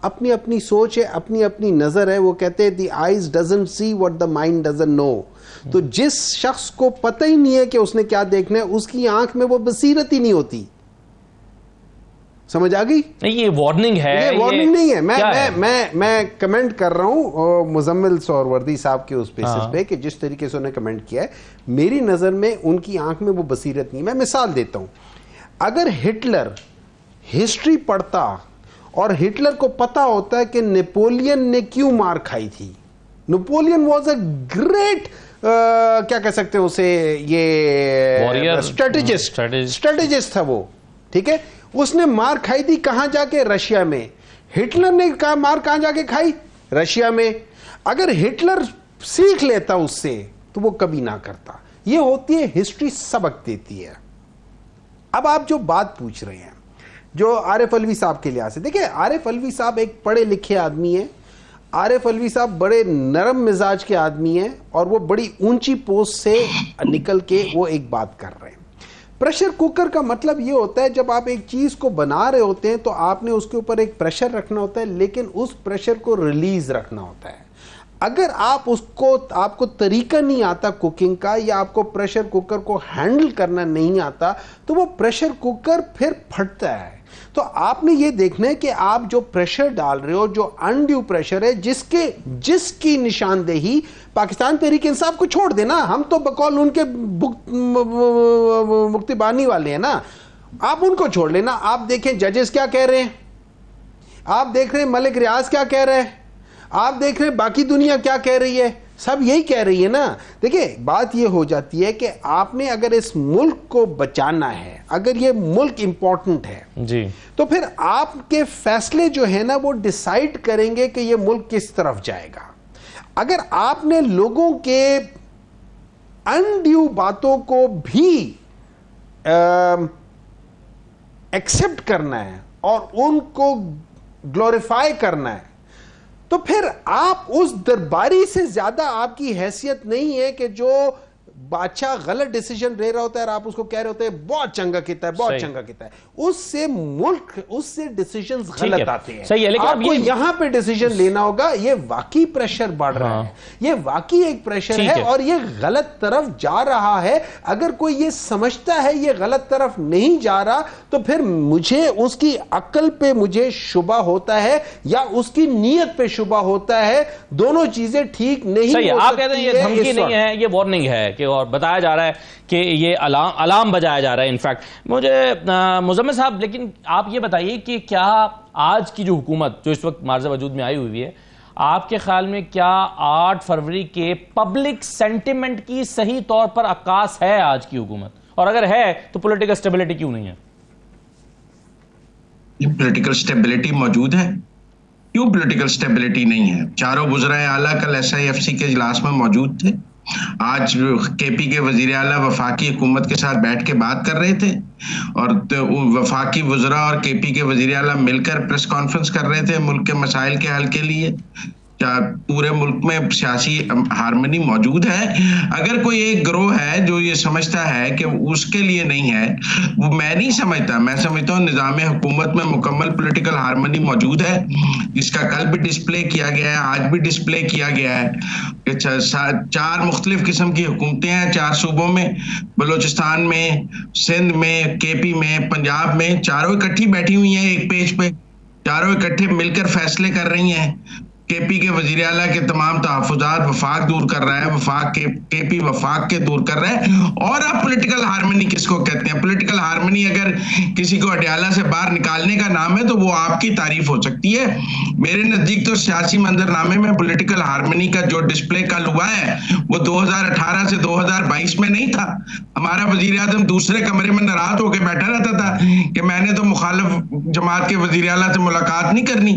अपनी अपनी सोच है, अपनी अपनी नज़र है। वो कहते हैं the eyes doesn't see what the mind doesn't know. तो जिस शख्स को पता ही नहीं है कि उसने क्या देखना है, उसकी आंख में वो बसीरत ही नहीं होती। समझ आ गई? नहीं, ये वार्निंग है, ये वार्निंग नहीं है। मैं कमेंट कर रहा हूं मुजम्मिल सोहरवर्दी साहब के उस बेसिस पे कि जिस तरीके से उन्होंने कमेंट किया है, मेरी नजर में उनकी आंख में वो बसीरत नहीं। मैं मिसाल देता हूं, अगर हिटलर हिस्ट्री पढ़ता और हिटलर को पता होता है कि नेपोलियन ने क्यों मार खाई थी, नेपोलियन वॉज अ ग्रेट क्या कह सकते हैं उसे, ये स्ट्रेटेजिस्ट था वो, ठीक है। उसने मार खाई थी कहां जाके? रशिया में। हिटलर ने मार कहां जाके खाई? रशिया में। अगर हिटलर सीख लेता उससे तो वो कभी ना करता। ये होती है हिस्ट्री, सबक देती है। अब आप जो बात पूछ रहे हैं, जो आरिफ अलवी साहब के लिहाज से, देखिए आरिफ अलवी साहब एक पढ़े लिखे आदमी है। आरिफ अलवी साहब बड़े नरम मिजाज के आदमी हैं और वो बड़ी ऊंची पोस्ट से निकल के वो एक बात कर रहे हैं। प्रेशर कुकर का मतलब ये होता है, जब आप एक चीज को बना रहे होते हैं तो आपने उसके ऊपर एक प्रेशर रखना होता है, लेकिन उस प्रेशर को रिलीज रखना होता है। अगर आपको तरीका नहीं आता कुकिंग का, या आपको प्रेशर कुकर को हैंडल करना नहीं आता, तो वो प्रेशर कुकर फिर फटता है। तो आपने ये देखना है कि आप जो प्रेशर डाल रहे हो, जो अनड्यू प्रेशर है, जिसकी निशानदेही पाकिस्तान तहरीक इंसाफ को छोड़ देना, हम तो बकौल उनके मुक्तिबानी वाले हैं ना, आप उनको छोड़ लेना। आप देखें जजेस क्या कह रहे हैं, आप देख रहे हैं मलिक रियाज क्या कह रहे हैं, आप देख रहे हैं बाकी दुनिया क्या कह रही है, सब यही कह रही है ना। देखिए बात यह हो जाती है कि आपने अगर इस मुल्क को बचाना है, अगर ये मुल्क इंपॉर्टेंट है जी, तो फिर आपके फैसले जो है ना वो डिसाइड करेंगे कि ये मुल्क किस तरफ जाएगा। अगर आपने लोगों के अनड्यू बातों को भी एक्सेप्ट करना है और उनको ग्लोरीफाई करना है, तो फिर आप उस दरबारी से ज्यादा आपकी हैसियत नहीं है कि जो बादशाह गलत डिसीजन ले रहा होता है और आप उसको कह रहे होते हैं बहुत चंगा किया है, बहुत चंगा किया है, उससे मुल्क, उससे डिसीजंस गलत आते हैं। सही है, लेकिन आपको यहां पे डिसीजन लेना होगा। ये वाकई प्रेशर बढ़ रहा है, ये वाकई एक प्रेशर है और ये गलत तरफ जा रहा है। अगर कोई ये समझता है ये गलत तरफ नहीं जा रहा, तो फिर मुझे उसकी अक्ल पे मुझे शुबा होता है या उसकी नीयत पे शुबा होता है। दोनों चीजें ठीक नहीं हो आप कहते हैं ये धमकी नहीं है, ये वार्निंग है कि, और बताया जा रहा है कि ये अलार्म बजाया जा रहा है। इनफैक्ट मुझे मुजम्मिल साहब, लेकिन आप ये बताइए कि क्या आज की जो हुकूमत जो इस वक्त मार्ज़ वजूद में आई हुई है, आपके ख्याल में क्या 8 फरवरी के पब्लिक सेंटिमेंट की सही तौर पर अक्कास है आज की हुकूमत? और अगर है तो पॉलिटिकल स्टेबिलिटी क्यों नहीं है? ये पॉलिटिकल स्टेबिलिटी मौजूद है। क्यों पॉलिटिकल स्टेबिलिटी नहीं है? चारों वज़राए आला कल SIFC के इजलास में मौजूद थे। आज KP के वजीर आला वफाकी हुकूमत के साथ बैठ के बात कर रहे थे और तो वफाकी वज़रा और KP के वजीर आला मिलकर प्रेस कॉन्फ्रेंस कर रहे थे मुल्क के मसाइल के हल के लिए। पूरे मुल्क में सियासी हारमनी मौजूद है। अगर कोई एक गिरोह है जो ये समझता है कि उसके लिए नहीं है, वो मैं नहीं समझता। मैं समझता हूँ निज़ाम हुकूमत में मुकम्मल पॉलिटिकल हारमनी मौजूद है, जिसका कल भी डिस्प्ले किया गया है, आज भी डिस्प्ले किया गया है। 4 मुख्तलिफ किस्म की हुकूमतें हैं 4 सूबों में, बलूचिस्तान में, सिंध में, KP में, पंजाब में, चारों इकट्ठी बैठी हुई हैं एक पेज पे, चारों इकट्ठे मिलकर फैसले कर रही हैं। KP के वजीर आला के तमाम तहफ़्फ़ुज़ात वफाक दूर कर रहा है, वफाक के KP वफाक के दूर कर रहा है। और अब पॉलिटिकल हारमनी किसको कहते हैं? पॉलिटिकल हारमनी अगर किसी को अडयाला से बाहर निकालने का नाम है तो वो आपकी तारीफ हो सकती है। मेरे नजदीक तो सियासी मंजरनामे में पॉलिटिकल हारमनी का जो डिस्प्ले कल हुआ है वो 2018 से 2022 में नहीं था। हमारा वजीर आज़म दूसरे कमरे में नाराज होकर बैठा रहता था कि मैंने तो मुखालिफ जमात के वजीर आला से मुलाकात नहीं करनी,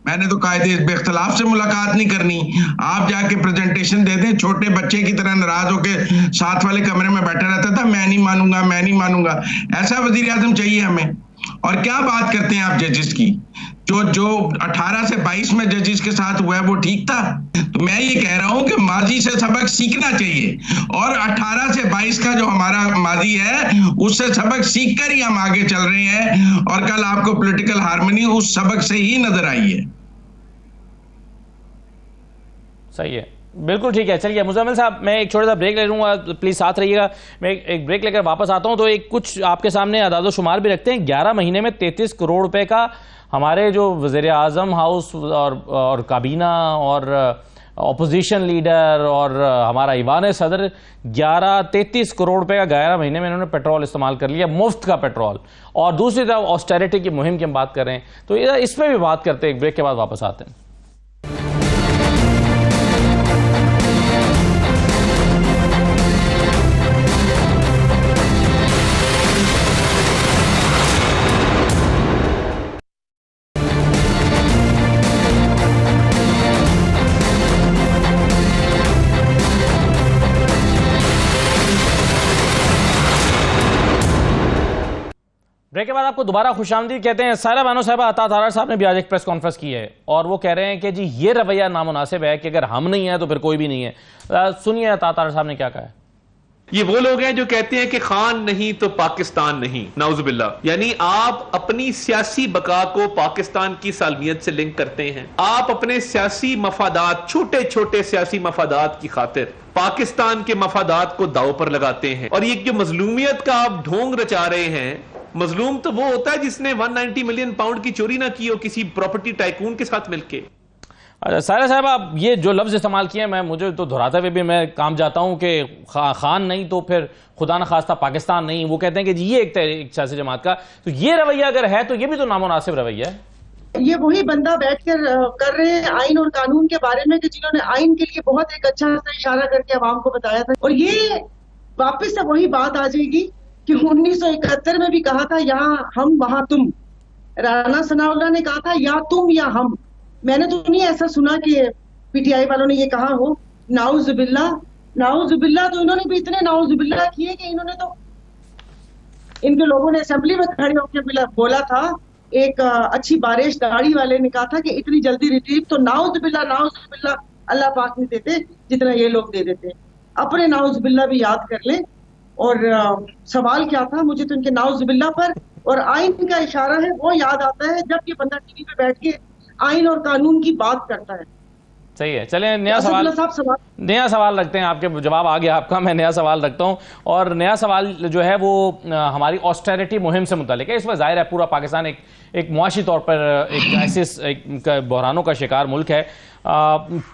मैंने तो कायदे इख्तिलाफ से मुलाकात नहीं करनी। आप जाके प्रेजेंटेशन दे दें, छोटे बच्चे की तरह नाराज होकर साथ वाले कमरे में बैठा रहता था, मैं नहीं मानूंगा, मैं नहीं मानूंगा। ऐसा वजीर आज़म चाहिए हमें। और क्या बात करते हैं आप जजेस की? जो 18 से 22 में जजेस के साथ हुआ है वो ठीक था। तो मैं ये कह रहा हूं कि माजी से सबक सीखना चाहिए और 18 से 22 का जो हमारा माजी है उससे सबक सीख कर ही हम आगे चल रहे हैं। और कल आपको पॉलिटिकल हार्मनी उस सबक से ही नजर आई है। सही है। बिल्कुल ठीक है। चलिए मुजम्मिल साहब, मैं एक छोटा सा ब्रेक ले लूँगा, प्लीज़ साथ रहिएगा। मैं एक ब्रेक लेकर वापस आता हूँ तो एक कुछ आपके सामने अदाद शुमार भी रखते हैं। 11 महीने में 33 करोड़ रुपए का हमारे जो वज़ीर आज़म हाउस और काबीना और अपोजिशन लीडर और हमारा ईवान सदर 33 करोड़ रुपए का 11 महीने में इन्होंने पेट्रोल इस्तेमाल कर लिया, मुफ्त का पेट्रोल। और दूसरी तरफ ऑस्टेरिटी की मुहिम की हम बात कर रहे हैं, तो इस पर भी बात करते हैं, एक ब्रेक के बाद वापस आते हैं। ब्रेक के बाद आपको दोबारा खुशामदीद कहते हैं। सायरा बानो साहिबा, अता तारड़ साहब ने भी आज एक प्रेस कॉन्फ्रेंस की है और वो कह रहे हैं कि जी ये रवैया नामुनासिब है कि अगर हम नहीं है तो फिर कोई भी नहीं है। सुनिए अता तारड़ साहब ने क्या कहा है। ये वो लोग हैं जो कहते हैं कि खान नहीं तो पाकिस्तान नहीं, नाउजुबिल्ला। यानी आप अपनी सियासी बका को पाकिस्तान की सालमियत से लिंक करते हैं। आप अपने सियासी मफादात, छोटे छोटे सियासी मफादात की खातिर पाकिस्तान के मफादात को दाव पर लगाते हैं। और ये जो मजलूमियत का आप ढोंग रचा रहे हैं, मजलूम तो वो होता है जिसने 190 मिलियन पाउंड की चोरी ना की हो किसी प्रॉपर्टी टाइकून के साथ मिलके। अच्छा सायरा साहब, आप ये जो लफ्ज इस्तेमाल किए, मैं मुझे तो दोहराते हुए भी मैं काम जाता हूं कि खान नहीं तो फिर खुदा न खास्ता पाकिस्तान नहीं। वो कहते हैं कि जी ये एक सियासी जमात का, तो ये रवैया अगर है तो ये भी तो नामुनासिब रवैया है। ये वही बंदा बैठकर कर रहे हैं आइन और कानून के बारे में कि जिन्होंने आइन के लिए बहुत एक अच्छा सा इशारा करके अवाम को बताया था। और ये वापस से वही बात आ जाएगी कि 1971 में भी कहा था यहाँ हम वहां तुम। राना सनाउल्लाह ने कहा था या तुम या हम। मैंने तो नहीं ऐसा सुना कि पीटीआई वालों ने ये कहा हो। नाउजुबिल्ला, नाउजुबिल्ला, तो इन्होंने भी इतने नाउजुबिल्ला किए कि इन्होंने तो, इनके लोगों ने असेंबली में खड़े होकर बोला था, एक अच्छी बारिश दाढ़ी वाले ने कहा था कि इतनी जल्दी रिट्रीव तो नाउजुबिल्ला नाउजुबिल्ला अल्लाह पाक नहीं देते जितना ये लोग दे देते। अपने नाउजुबिल्ला भी याद कर लें। और सवाल क्या था, मुझे तो इनके नाउजुबिल्ला पर और आइन का इशारा है वो याद आता है जब ये बंदा टीवी पे बैठ के आइन और कानून की बात करता है। सही है। चलें नया सवाल रखते हैं। आपके जवाब आ गया आपका, मैं नया सवाल रखता हूं। और नया सवाल जो है वो हमारी ऑस्टेरिटी मुहिम से मुतालिक है। इस पर जाहिर है पूरा पाकिस्तान एक मुआशी तौर पर एक क्राइसिस, बहरानों का शिकार मुल्क है।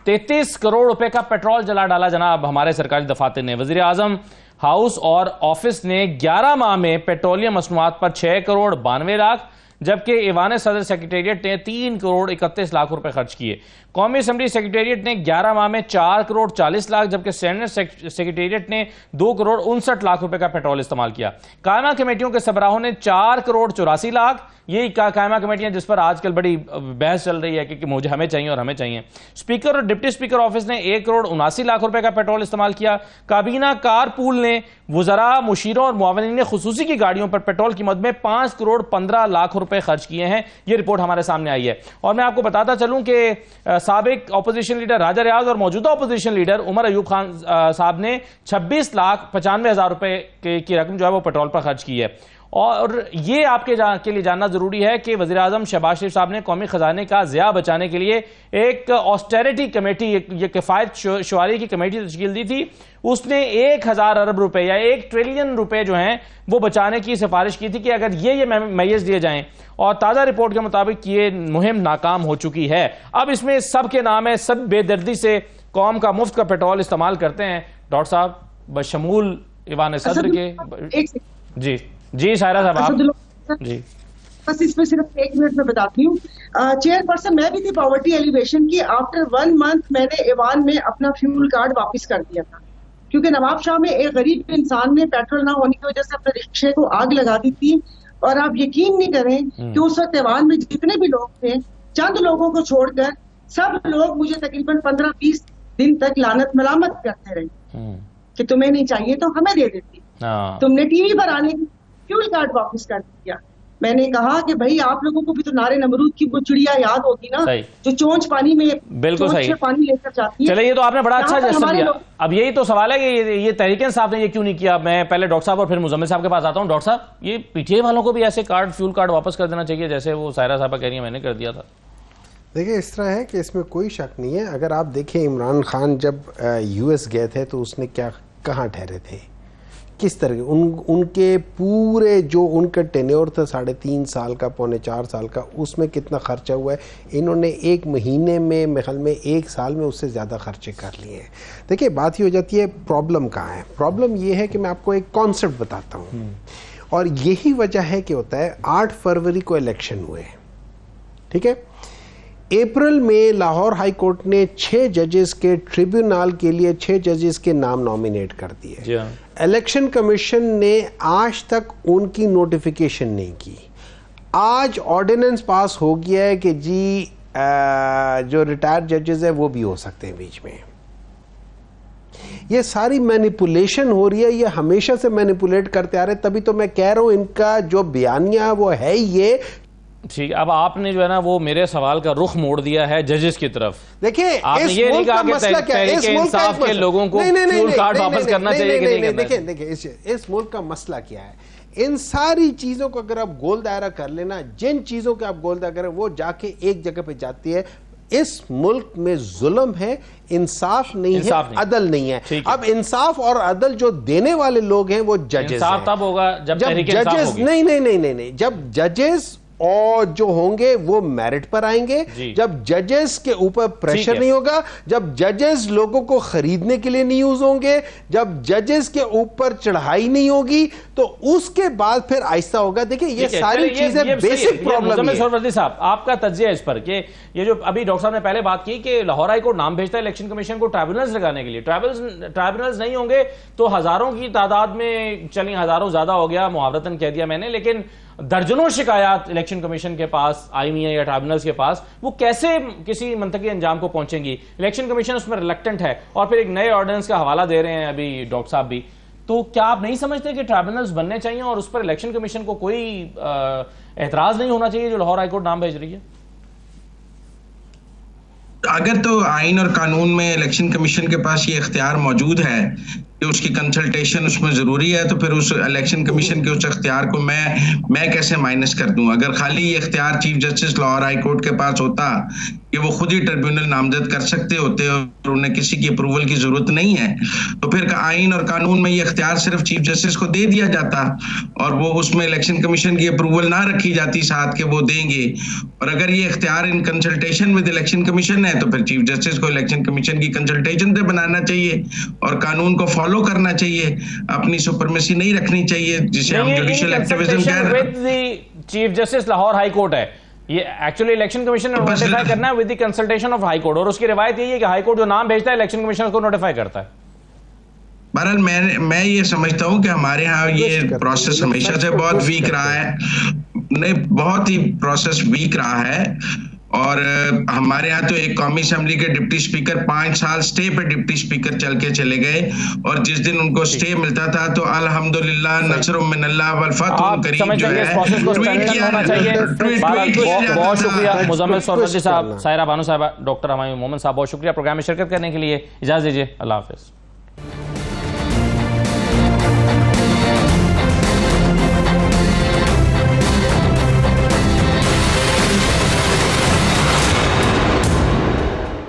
33 करोड़ रुपए का पेट्रोल जला डाला जनाब हमारे सरकारी दफातर ने। वजीर आजम हाउस और ऑफिस ने 11 माह में पेट्रोलियम मसनूआत पर 6 करोड़ 92 लाख, जबकि ईवान सदर सेक्रेटेरिएट ने 3 करोड़ 31 लाख रुपए खर्च किए। कौमी असम्बली सेक्रेटेरिएट ने 11 माह में 4 करोड़ 40 लाख, जबकि सेनेट सेक्रेटेरिएट ने 2 करोड़ 59 लाख रुपए का पेट्रोल इस्तेमाल किया। कायमा कमेटियों के सरबराहों ने 4 करोड़ 84 लाख, यही कायमा कमेटियां जिस पर आजकल बड़ी बहस चल रही है कि मुझे हमें चाहिए और हमें चाहिए। स्पीकर और डिप्टी स्पीकर ऑफिस ने 1 करोड़ 79 लाख रुपए का पेट्रोल इस्तेमाल किया। काबीना कारपूल ने वज़रा, मुशीरों और मुआवनीन खुसूसी की गाड़ियों पर पेट्रोल कीमत में 5 करोड़ 15 लाख रुपए खर्च किए हैं। यह रिपोर्ट हमारे सामने आई है। और मैं आपको बताता चलूं कि साबिक अपोजिशन लीडर राजा रियाज और मौजूदा अपोजिशन लीडर उमर अयूब खान साहब ने 26 लाख 95 हजार रुपए की रकम जो है वो पेट्रोल पर खर्च की है। और ये आपके के लिए जानना जरूरी है कि वज़ीर आज़म शहबाज शरीफ साहब ने कौमी खजाने का ज़िया बचाने के लिए एक ऑस्टेरिटी कमेटी, ये किफ़ायत शुमारी की कमेटी तश्कील दी थी। उसने 1000 अरब रुपए या 1 ट्रिलियन रुपए जो हैं वो बचाने की सिफारिश की थी कि अगर ये मैयज दिए जाएं। और ताज़ा रिपोर्ट के मुताबिक ये मुहिम नाकाम हो चुकी है। अब इसमें सब के नाम है, सब बेदर्दी से कौम का मुफ्त का पेट्रोल इस्तेमाल करते हैं। डॉक्टर साहब बशमूल ईवान सदर के। जी सायरा साहब आप जी, बस इसमें सिर्फ 1 मिनट में बताती हूँ। चेयरपर्सन मैं भी थी पॉवर्टी एलिवेशन की। आफ्टर 1 मंथ मैंने ईवान में अपना फ्यूल कार्ड वापस कर दिया था, क्योंकि नवाब शाह में एक गरीब इंसान ने पेट्रोल ना होने की वजह से अपने रिक्शे को आग लगा दी थी। और आप यकीन नहीं करें कि उस वक्त ईवान में जितने भी लोग थे, चंद लोगों को छोड़कर सब लोग मुझे तकरीबन 15-20 दिन तक लानत मलामत करते रहे कि तुम्हें नहीं चाहिए तो हमें दे देती, तुमने टीवी पर आने की फ्यूल कार्ड वापस कर दिया। मैंने कहा कि भाई आप लोगों को भी तो नारे नमरूद की वो चिड़िया याद होगी ना, जो चोंच पानी में बिल्कुल सही पानी लेकर जाती है। चलिए ये तो आपने बड़ा अच्छा जस्टिस दिया। अब यही तो सवाल है कि ये तहरीक इंसाफ ने ये क्यों नहीं किया। मैं पहले डॉक्टर साहब और फिर मुजम्मिल साहब के पास आता हूँ। डॉक्टर साहब, ये पीटीआई वालों को भी ऐसे कार्ड, फ्यूल कार्ड वापस कर देना चाहिए जैसे वो सायरा साहब कह रही है मैंने कर दिया था। देखिए इस तरह है कि इसमें कोई शक नहीं है। अगर आप देखें इमरान खान जब यूएस गए थे तो उसने कहाँ ठहरे थे, किस तरह उनके पूरे जो उनका टेन्योर था 3.5 साल का, 3.25 साल का, उसमें कितना खर्चा हुआ है। इन्होंने 1 महीने में, मेरे ख्याल में 1 साल में उससे ज़्यादा खर्चे कर लिए हैं। देखिए बात ही हो जाती है प्रॉब्लम कहाँ है। प्रॉब्लम ये है कि मैं आपको एक कॉन्सेप्ट बताता हूँ, और यही वजह है कि होता है 8 फरवरी को इलेक्शन हुए, ठीक है। अप्रैल में लाहौर हाई कोर्ट ने 6 जजेस के ट्रिब्यूनल के लिए 6 जजेस के नाम नॉमिनेट कर दिए। इलेक्शन कमीशन ने आज तक उनकी नोटिफिकेशन नहीं की। आज ऑर्डिनेंस पास हो गया है कि जी जो रिटायर्ड जजेस है वो भी हो सकते हैं बीच में। ये सारी मैनिपुलेशन हो रही है, ये हमेशा से मैनिपुलेट करते आ रहे, तभी तो मैं कह रहा हूं इनका जो बयानिया वो है ये ठीक। अब आपने जो है ना वो मेरे सवाल का रुख मोड़ दिया है जजेस की तरफ। देखिए आपने ये नहीं कहा कि इंसाफ के लोगों को फ्यूल कार्ड वापस करना चाहिए कि नहीं करना चाहिए। देखिए इस मुल्क का मसला क्या है, इन सारी चीजों को अगर आप गोल दायरा कर लेना, जिन चीजों के आप गोल दायरा करें वो जाके एक जगह पे जाती है। इस मुल्क में जुल्म है, इंसाफ नहीं है, अदल नहीं है। अब इंसाफ और अदल जो देने वाले लोग हैं वो जजेस। इंसाफ तब होगा जब जजेस नहीं, जब जजेस और जो होंगे वो मेरिट पर आएंगे, जब जजेस के ऊपर प्रेशर नहीं होगा, जब जजेस लोगों को खरीदने के लिए नहीं यूज होंगे, जब जजेस के ऊपर चढ़ाई नहीं होगी, तो उसके बाद फिर आहिस्ता होगा। देखिए ये सारी चीजें बेसिक प्रॉब्लम है। मुज़फ़्फ़र साहब आपका तज्ज़िया इस पर कि ये जो अभी डॉक्टर साहब ने पहले बात की कि लाहौर हाई कोर्ट नाम भेजता है इलेक्शन कमीशन को ट्राइब्यूनल्स लगाने के लिए, ट्राइब्यूनल्स नहीं होंगे तो हजारों की तादाद में, चलिए हजारों ज्यादा हो गया, मुहावरतन कह दिया मैंने, लेकिन दर्जनों शिकायत इलेक्शन कमीशन के पास आई हुई है या ट्राइब्यूनल्स के पास, वो कैसे किसी मंतकी अंजाम को पहुंचेंगी? इलेक्शन कमीशन उसमें रिलक्टेंट है और फिर एक नए ऑर्डिनेंस का हवाला दे रहे हैं अभी डॉक्टर साहब भी। तो क्या आप नहीं समझते कि ट्राइब्यूनल्स बनने चाहिए और उस पर इलेक्शन कमीशन को कोई एतराज नहीं होना चाहिए जो लाहौर हाईकोर्ट नाम भेज रही है? अगर तो आइन और कानून में इलेक्शन कमीशन के पास ये इख्तियार मौजूद है कि उसकी कंसल्टेशन उसमें जरूरी है, तो फिर उस इलेक्शन कमीशन के उस इख्तियार को मैं कैसे माइनस कर दूं? अगर खाली ये इख्तियार chief justice Lahore high court के पास होता कि वो खुद ही ट्रिब्यूनल नामजद कर सकते होते और उन्हें किसी की अप्रूवल की जरूरत नहीं है, तो फिर आइन और कानून में ये इख्तियार सिर्फ चीफ जस्टिस को दे दिया जाता और वो उसमें इलेक्शन कमीशन की अप्रूवल ना रखी जाती साथ के वो देंगे। और अगर ये इख्तियार in consultation with election commission है तो फिर चीफ जस्टिस को इलेक्शन कमीशन की कंसल्टेशन से बनाना चाहिए और कानून को फॉलो करना चाहिए, अपनी सुपरमेसी नहीं रखनी चाहिए जिसे हम जुडिशियल एक्टिविज्म कह रहे हैं। Chief justice Lahore high court है, ये एक्चुअली इलेक्शन कमीशन ने नोटिफाई करना है with the consultation of high court, और उसकी रिवायत यही है कि हाई कोर्ट जो नाम भेजता है इलेक्शन कमीशन को नोटिफाई करता है। बहरहाल मैं ये समझता हूं कि हमारे यहाँ ये प्रोसेस हमेशा से बहुत वीक रहा है, नहीं बहुत ही प्रोसेस वीक रहा है। और हमारे यहाँ तो एक कौमी असेंबली के डिप्टी स्पीकर 5 साल स्टे पे डिप्टी स्पीकर चल के चले गए और जिस दिन उनको स्टे मिलता था तो अल्हम्दुलिल्लाह नसरुम मिनल्लाह वल फतहुन करीम जो है ट्वीट किया। बहुत शुक्रिया मुज़म्मिल सोरवर्दी साहब, सायरा बानो साहब, डॉक्टर हमायूं मोमिन साहब, बहुत शुक्रिया प्रोग्राम में शिरकत करने के लिए। इजाज़त दीजिए, अल्लाह हाफ़िज़।